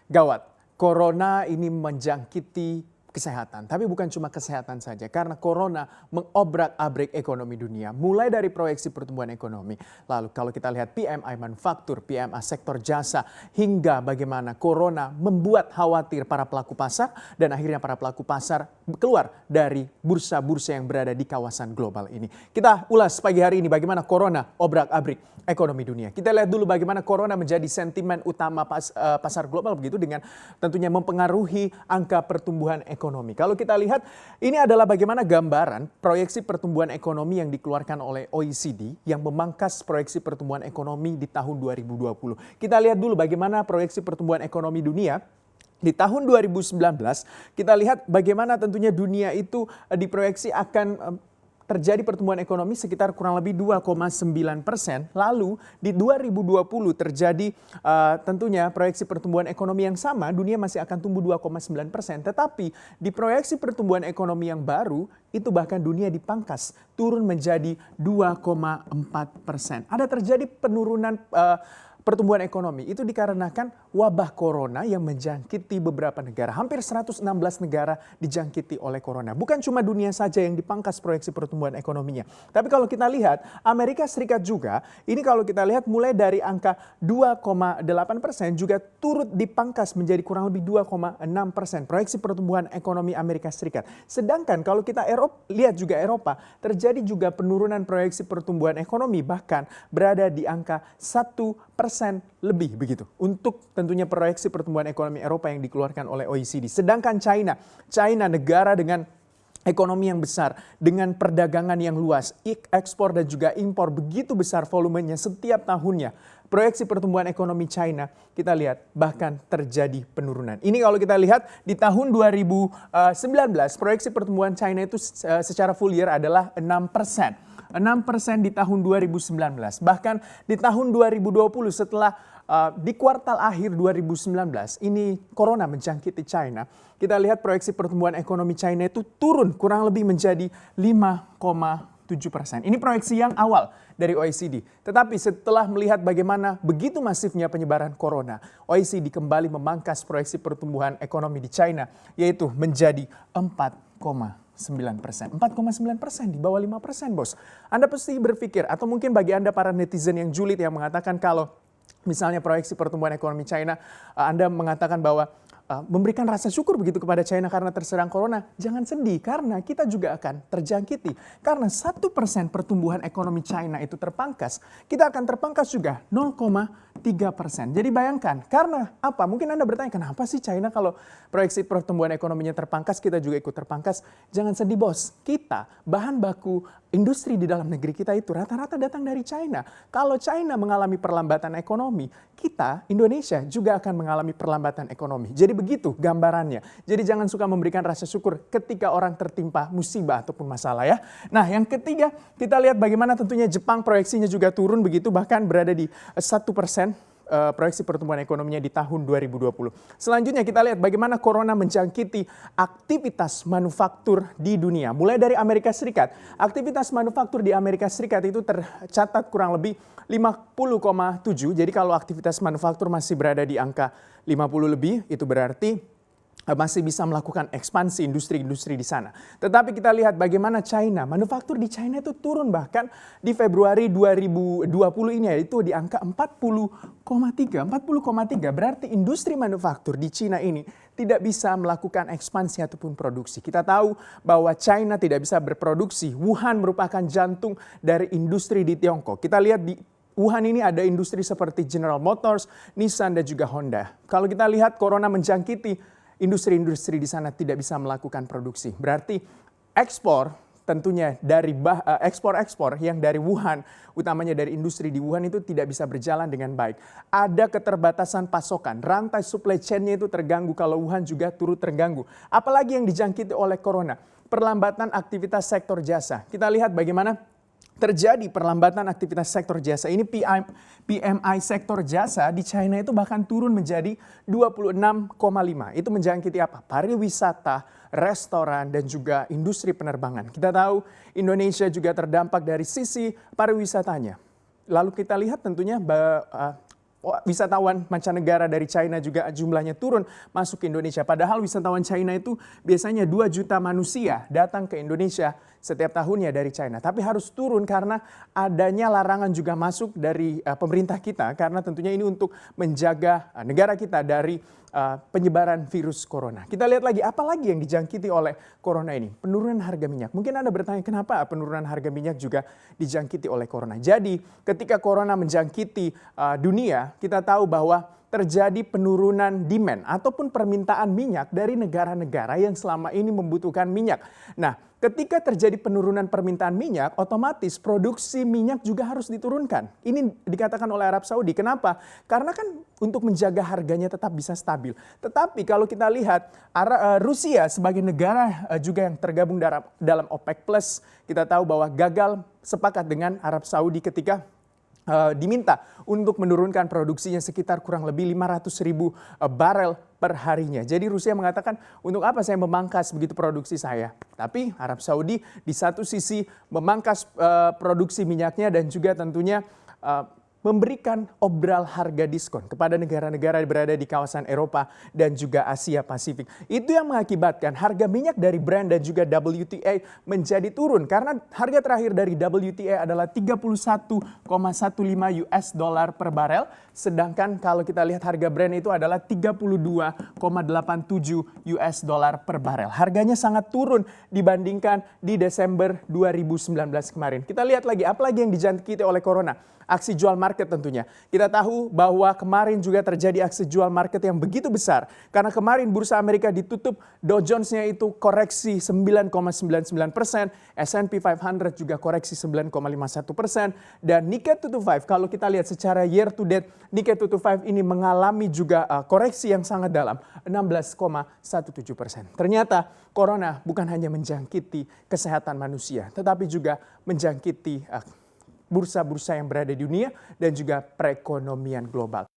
Gawat, corona ini menjangkiti kesehatan. Tapi bukan cuma kesehatan saja, karena corona mengobrak-abrik ekonomi dunia. Mulai dari proyeksi pertumbuhan ekonomi, lalu kalau kita lihat PMI manufaktur, PMI sektor jasa, hingga bagaimana corona membuat khawatir para pelaku pasar, dan akhirnya para pelaku pasar keluar dari bursa-bursa yang berada di kawasan global ini. Kita ulas pagi hari ini bagaimana corona obrak-abrik ekonomi dunia. Kita lihat dulu bagaimana corona menjadi sentimen utama pasar global begitu, dengan tentunya mempengaruhi angka pertumbuhan ekonomi. Kalau kita lihat, ini adalah bagaimana gambaran proyeksi pertumbuhan ekonomi yang dikeluarkan oleh OECD yang memangkas proyeksi pertumbuhan ekonomi di tahun 2020. Kita lihat dulu bagaimana proyeksi pertumbuhan ekonomi dunia di tahun 2019. Kita lihat bagaimana tentunya dunia itu diproyeksi akan terjadi pertumbuhan ekonomi sekitar kurang lebih 2,9%. Lalu di 2020 terjadi tentunya proyeksi pertumbuhan ekonomi yang sama, dunia masih akan tumbuh 2,9%. Tetapi di proyeksi pertumbuhan ekonomi yang baru, itu bahkan dunia dipangkas, turun menjadi 2,4%. Ada terjadi penurunan pertumbuhan ekonomi. Itu dikarenakan wabah corona yang menjangkiti beberapa negara. Hampir 116 negara dijangkiti oleh corona. Bukan cuma dunia saja yang dipangkas proyeksi pertumbuhan ekonominya. Tapi kalau kita lihat, Amerika Serikat juga, ini kalau kita lihat mulai dari angka 2,8% juga turut dipangkas menjadi kurang lebih 2,6%. Proyeksi pertumbuhan ekonomi Amerika Serikat. Sedangkan kalau kita lihat juga Eropa, terjadi juga penurunan proyeksi pertumbuhan ekonomi, bahkan berada di angka 1% lebih begitu untuk tentunya proyeksi pertumbuhan ekonomi Eropa yang dikeluarkan oleh OECD. Sedangkan China negara dengan ekonomi yang besar, dengan perdagangan yang luas, ekspor dan juga impor begitu besar volumenya setiap tahunnya. Proyeksi pertumbuhan ekonomi China kita lihat bahkan terjadi penurunan. Ini kalau kita lihat di tahun 2019 proyeksi pertumbuhan China itu secara full year adalah 6%. 6% di tahun 2019. Bahkan di tahun 2020 setelah di kuartal akhir 2019 ini corona menjangkiti China. Kita lihat proyeksi pertumbuhan ekonomi China itu turun kurang lebih menjadi 5,7%. Ini proyeksi yang awal dari OECD. Tetapi setelah melihat bagaimana begitu masifnya penyebaran corona, OECD kembali memangkas proyeksi pertumbuhan ekonomi di China, yaitu menjadi 4,9%, di bawah 5%, bos. Anda pasti berpikir, atau mungkin bagi Anda para netizen yang julid yang mengatakan kalau misalnya proyeksi pertumbuhan ekonomi China, Anda mengatakan bahwa memberikan rasa syukur begitu kepada China karena terserang corona. Jangan sedih, karena kita juga akan terjangkiti. Karena 1% pertumbuhan ekonomi China itu terpangkas, kita akan terpangkas juga 0,3%. Jadi bayangkan, karena apa? Mungkin Anda bertanya, kenapa sih China kalau proyeksi pertumbuhan ekonominya terpangkas, kita juga ikut terpangkas? Jangan sedih, bos. Kita, bahan baku industri di dalam negeri kita itu rata-rata datang dari China. Kalau China mengalami perlambatan ekonomi, kita, Indonesia, juga akan mengalami perlambatan ekonomi. Jadi begitu gambarannya. Jadi jangan suka memberikan rasa syukur ketika orang tertimpa musibah ataupun masalah ya. Nah yang ketiga, kita lihat bagaimana tentunya Jepang proyeksinya juga turun begitu, bahkan berada di 1%. Proyeksi pertumbuhan ekonominya di tahun 2020. Selanjutnya kita lihat bagaimana corona menjangkiti aktivitas manufaktur di dunia. Mulai dari Amerika Serikat, aktivitas manufaktur di Amerika Serikat itu tercatat kurang lebih 50,7. Jadi kalau aktivitas manufaktur masih berada di angka 50 lebih, itu berarti masih bisa melakukan ekspansi industri-industri di sana. Tetapi kita lihat bagaimana China, manufaktur di China itu turun bahkan di Februari 2020 ini, yaitu di angka 40,3. Berarti industri manufaktur di China ini tidak bisa melakukan ekspansi ataupun produksi. Kita tahu bahwa China tidak bisa berproduksi. Wuhan merupakan jantung dari industri di Tiongkok. Kita lihat di Wuhan ini ada industri seperti General Motors, Nissan, dan juga Honda. Kalau kita lihat corona menjangkiti industri-industri di sana tidak bisa melakukan produksi. Berarti ekspor tentunya dari ekspor yang dari Wuhan, utamanya dari industri di Wuhan itu tidak bisa berjalan dengan baik. Ada keterbatasan pasokan, rantai supply chain-nya itu terganggu kalau Wuhan juga turut terganggu. Apalagi yang dijangkiti oleh corona, perlambatan aktivitas sektor jasa. Kita lihat bagaimana terjadi perlambatan aktivitas sektor jasa. Ini PMI sektor jasa di China itu bahkan turun menjadi 26,5. Itu menjangkiti apa? Pariwisata, restoran, dan juga industri penerbangan. Kita tahu Indonesia juga terdampak dari sisi pariwisatanya. Lalu kita lihat tentunya wisatawan mancanegara dari China juga jumlahnya turun masuk ke Indonesia. Padahal wisatawan China itu biasanya 2 juta manusia datang ke Indonesia setiap tahunnya dari China. Tapi harus turun karena adanya larangan juga masuk dari pemerintah kita. Karena tentunya ini untuk menjaga negara kita dari penyebaran virus corona. Kita lihat lagi, apa lagi yang dijangkiti oleh corona ini? Penurunan harga minyak. Mungkin Anda bertanya kenapa penurunan harga minyak juga dijangkiti oleh corona. Jadi ketika corona menjangkiti dunia, kita tahu bahwa terjadi penurunan demand ataupun permintaan minyak dari negara-negara yang selama ini membutuhkan minyak. Nah, ketika terjadi penurunan permintaan minyak, otomatis produksi minyak juga harus diturunkan. Ini dikatakan oleh Arab Saudi. Kenapa? Karena kan untuk menjaga harganya tetap bisa stabil. Tetapi kalau kita lihat Rusia sebagai negara juga yang tergabung dalam OPEC Plus, kita tahu bahwa gagal sepakat dengan Arab Saudi ketika diminta untuk menurunkan produksinya sekitar kurang lebih 500.000 barel per harinya. Jadi Rusia mengatakan untuk apa saya memangkas begitu produksi saya. Tapi Arab Saudi di satu sisi memangkas produksi minyaknya dan juga tentunya memberikan obral harga diskon kepada negara-negara yang berada di kawasan Eropa dan juga Asia Pasifik. Itu yang mengakibatkan harga minyak dari Brent dan juga WTI menjadi turun karena harga terakhir dari WTI adalah 31,15 US dollar per barel, sedangkan kalau kita lihat harga Brent itu adalah 32,87 US dollar per barel. Harganya sangat turun dibandingkan di Desember 2019 kemarin. Kita lihat lagi, apa lagi yang dijangkiti oleh corona? Aksi jual market tentunya. Kita tahu bahwa kemarin juga terjadi aksi jual market yang begitu besar. Karena kemarin bursa Amerika ditutup, Dow Jones-nya itu koreksi 9,99%, S&P 500 juga koreksi 9,51%, dan Nikkei 225 kalau kita lihat secara year to date, Nikkei 225 ini mengalami juga koreksi yang sangat dalam, 16,17%. Ternyata corona bukan hanya menjangkiti kesehatan manusia, tetapi juga menjangkiti bursa-bursa yang berada di dunia dan juga perekonomian global.